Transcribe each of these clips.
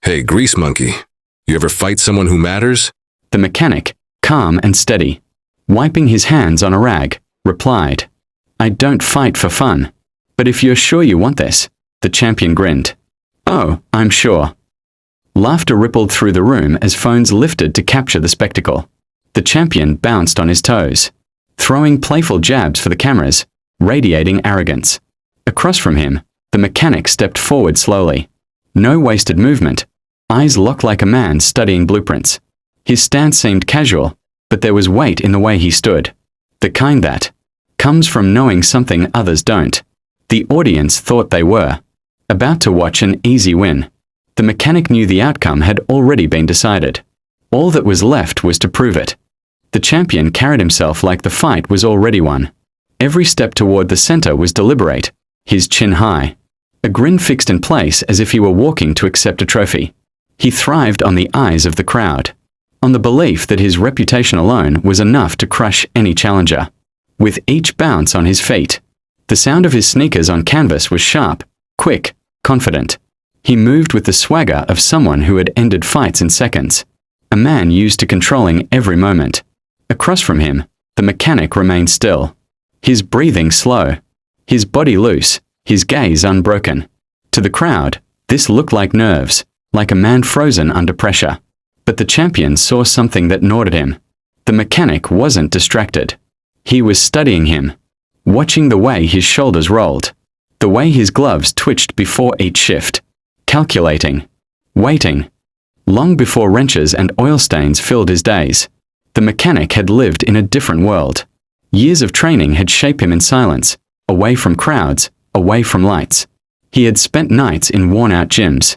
Hey, grease monkey, you ever fight someone who matters? The mechanic, calm and steady, wiping his hands on a rag, replied, I don't fight for fun. But if you're sure you want this, the champion grinned. Oh, I'm sure. Laughter rippled through the room as phones lifted to capture the spectacle. The champion bounced on his toes, throwing playful jabs for the cameras, radiating arrogance. Across from him, the mechanic stepped forward slowly. No wasted movement, eyes locked like a man studying blueprints. His stance seemed casual, but there was weight in the way he stood. The kind that comes from knowing something others don't. The audience thought they were about to watch an easy win. The mechanic knew the outcome had already been decided. All that was left was to prove it. The champion carried himself like the fight was already won. Every step toward the center was deliberate, his chin high. A grin fixed in place as if he were walking to accept a trophy. He thrived on the eyes of the crowd, on the belief that his reputation alone was enough to crush any challenger. With each bounce on his feet, the sound of his sneakers on canvas was sharp, quick, confident. He moved with the swagger of someone who had ended fights in seconds, a man used to controlling every moment. Across from him, the mechanic remained still, his breathing slow, his body loose, his gaze unbroken. To the crowd, this looked like nerves, like a man frozen under pressure. But the champion saw something that gnawed at him. The mechanic wasn't distracted. He was studying him, watching the way his shoulders rolled, the way his gloves twitched before each shift, calculating, waiting. Long before wrenches and oil stains filled his days, the mechanic had lived in a different world. Years of training had shaped him in silence, away from crowds, away from lights. He had spent nights in worn-out gyms,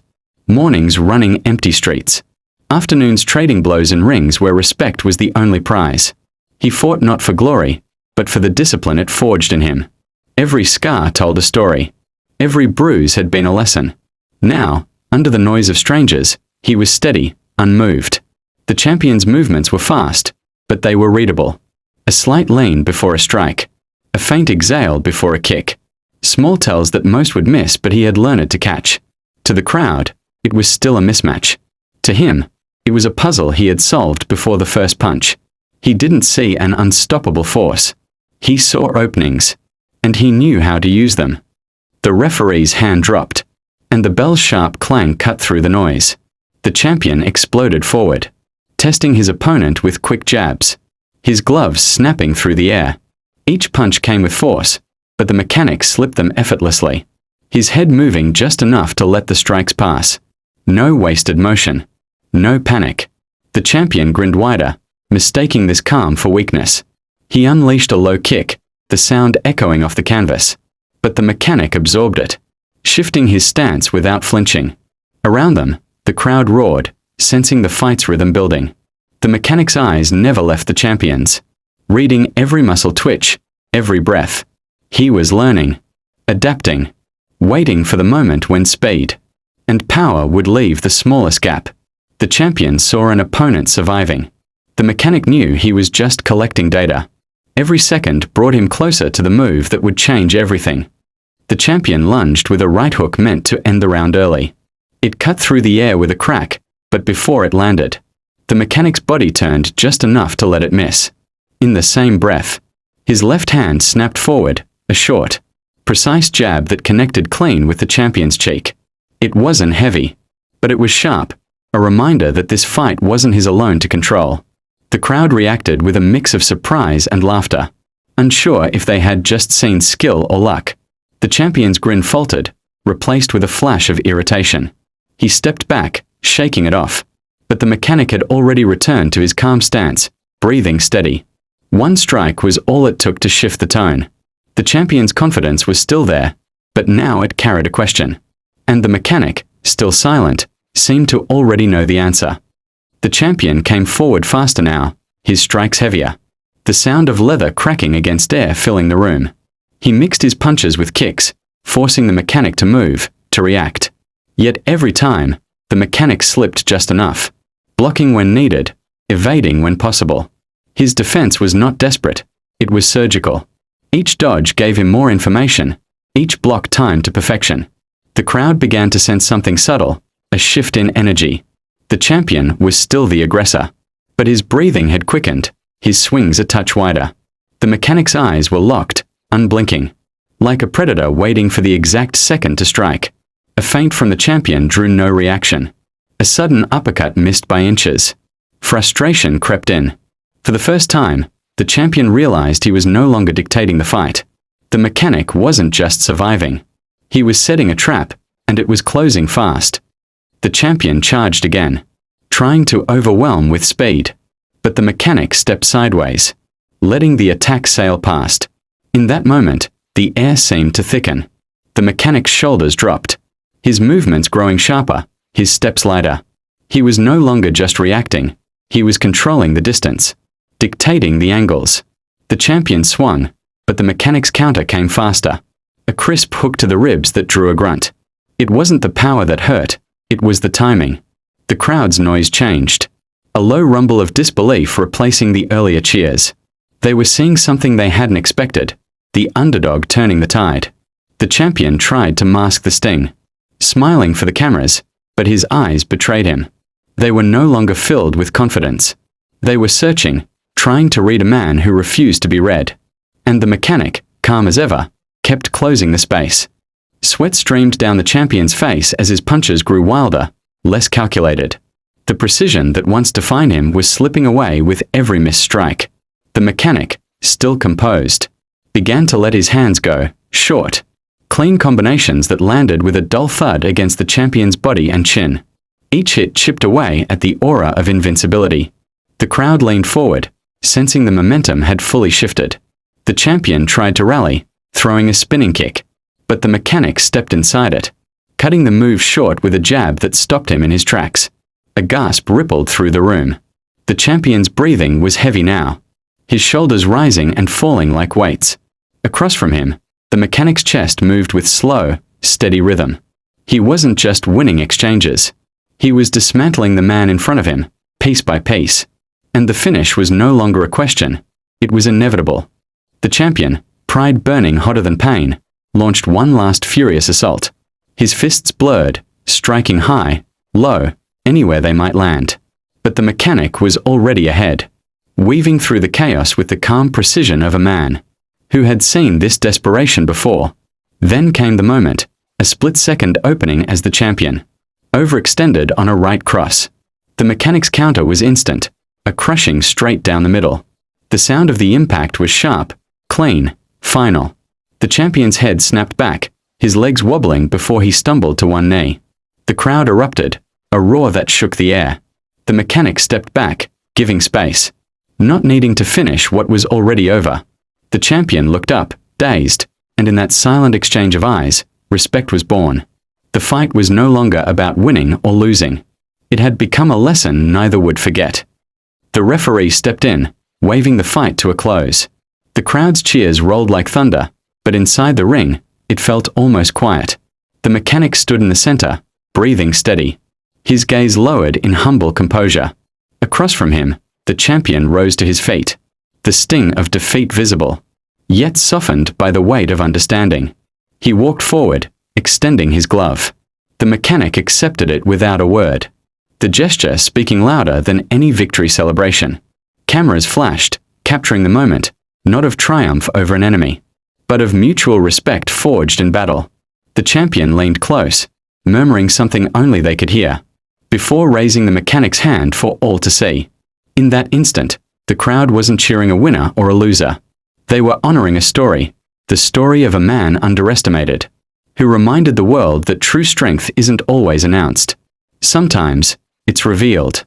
mornings running empty streets, afternoons trading blows in rings where respect was the only prize. He fought not for glory, but for the discipline it forged in him. Every scar told a story. Every bruise had been a lesson. Now, under the noise of strangers, he was steady, unmoved. The champion's movements were fast, but they were readable. A slight lean before a strike, a faint exhale before a kick. Small tells that most would miss, but he had learned to catch. To the crowd, it was still a mismatch. To him, it was a puzzle he had solved before the first punch. He didn't see an unstoppable force. He saw openings, and he knew how to use them. The referee's hand dropped, and the bell's sharp clang cut through the noise. The champion exploded forward, testing his opponent with quick jabs, his gloves snapping through the air. Each punch came with force, but the mechanic slipped them effortlessly, his head moving just enough to let the strikes pass. No wasted motion. No panic. The champion grinned wider, mistaking this calm for weakness. He unleashed a low kick, the sound echoing off the canvas. But the mechanic absorbed it, shifting his stance without flinching. Around them, the crowd roared, sensing the fight's rhythm building. The mechanic's eyes never left the champion's, reading every muscle twitch, every breath. He was learning, adapting, waiting for the moment when speed and power would leave the smallest gap. The champion saw an opponent surviving. The mechanic knew he was just collecting data. Every second brought him closer to the move that would change everything. The champion lunged with a right hook meant to end the round early. It cut through the air with a crack, but before it landed, the mechanic's body turned just enough to let it miss. In the same breath, his left hand snapped forward, a short, precise jab that connected clean with the champion's cheek. It wasn't heavy, but it was sharp, a reminder that this fight wasn't his alone to control. The crowd reacted with a mix of surprise and laughter, unsure if they had just seen skill or luck. The champion's grin faltered, replaced with a flash of irritation. He stepped back, shaking it off. But the mechanic had already returned to his calm stance, breathing steady. One strike was all it took to shift the tone. The champion's confidence was still there, but now it carried a question. And the mechanic, still silent, seemed to already know the answer. The champion came forward faster now, his strikes heavier, the sound of leather cracking against air filling the room. He mixed his punches with kicks, forcing the mechanic to move, to react. Yet every time, the mechanic slipped just enough, blocking when needed, evading when possible. His defense was not desperate, it was surgical. Each dodge gave him more information, each block timed to perfection. The crowd began to sense something subtle, a shift in energy. The champion was still the aggressor, but his breathing had quickened, his swings a touch wider. The mechanic's eyes were locked, unblinking, like a predator waiting for the exact second to strike. A feint from the champion drew no reaction. A sudden uppercut missed by inches. Frustration crept in. For the first time, the champion realized he was no longer dictating the fight. The mechanic wasn't just surviving. He was setting a trap, and it was closing fast. The champion charged again, trying to overwhelm with speed. But the mechanic stepped sideways, letting the attack sail past. In that moment, the air seemed to thicken. The mechanic's shoulders dropped, his movements growing sharper, his steps lighter. He was no longer just reacting. He was controlling the distance, dictating the angles. The champion swung, but the mechanic's counter came faster. A crisp hook to the ribs that drew a grunt. It wasn't the power that hurt, it was the timing. The crowd's noise changed. A low rumble of disbelief replacing the earlier cheers. They were seeing something they hadn't expected, the underdog turning the tide. The champion tried to mask the sting, smiling for the cameras, but his eyes betrayed him. They were no longer filled with confidence. They were searching, trying to read a man who refused to be read. And the mechanic, calm as ever, kept closing the space. Sweat streamed down the champion's face as his punches grew wilder, less calculated. The precision that once defined him was slipping away with every missed strike. The mechanic, still composed, began to let his hands go, short, clean combinations that landed with a dull thud against the champion's body and chin. Each hit chipped away at the aura of invincibility. The crowd leaned forward, sensing the momentum had fully shifted. The champion tried to rally, throwing a spinning kick, but the mechanic stepped inside it, cutting the move short with a jab that stopped him in his tracks. A gasp rippled through the room. The champion's breathing was heavy now, his shoulders rising and falling like weights. Across from him, the mechanic's chest moved with slow, steady rhythm. He wasn't just winning exchanges. He was dismantling the man in front of him, piece by piece. And the finish was no longer a question. It was inevitable. The champion, pride burning hotter than pain, launched one last furious assault. His fists blurred, striking high, low, anywhere they might land. But the mechanic was already ahead, weaving through the chaos with the calm precision of a man who had seen this desperation before. Then came the moment, a split-second opening as the champion overextended on a right cross. The mechanic's counter was instant, a crushing straight down the middle. The sound of the impact was sharp, clean, final. The champion's head snapped back, his legs wobbling before he stumbled to one knee. The crowd erupted, a roar that shook the air. The mechanic stepped back, giving space, not needing to finish what was already over. The champion looked up, dazed, and in that silent exchange of eyes, respect was born. The fight was no longer about winning or losing. It had become a lesson neither would forget. The referee stepped in, waving the fight to a close. The crowd's cheers rolled like thunder, but inside the ring, it felt almost quiet. The mechanic stood in the center, breathing steady, his gaze lowered in humble composure. Across from him, the champion rose to his feet, the sting of defeat visible, yet softened by the weight of understanding. He walked forward, extending his glove. The mechanic accepted it without a word, the gesture speaking louder than any victory celebration. Cameras flashed, capturing the moment, not of triumph over an enemy, but of mutual respect forged in battle. The champion leaned close, murmuring something only they could hear, before raising the mechanic's hand for all to see. In that instant, the crowd wasn't cheering a winner or a loser. They were honoring a story, the story of a man underestimated, who reminded the world that true strength isn't always announced. Sometimes, it's revealed.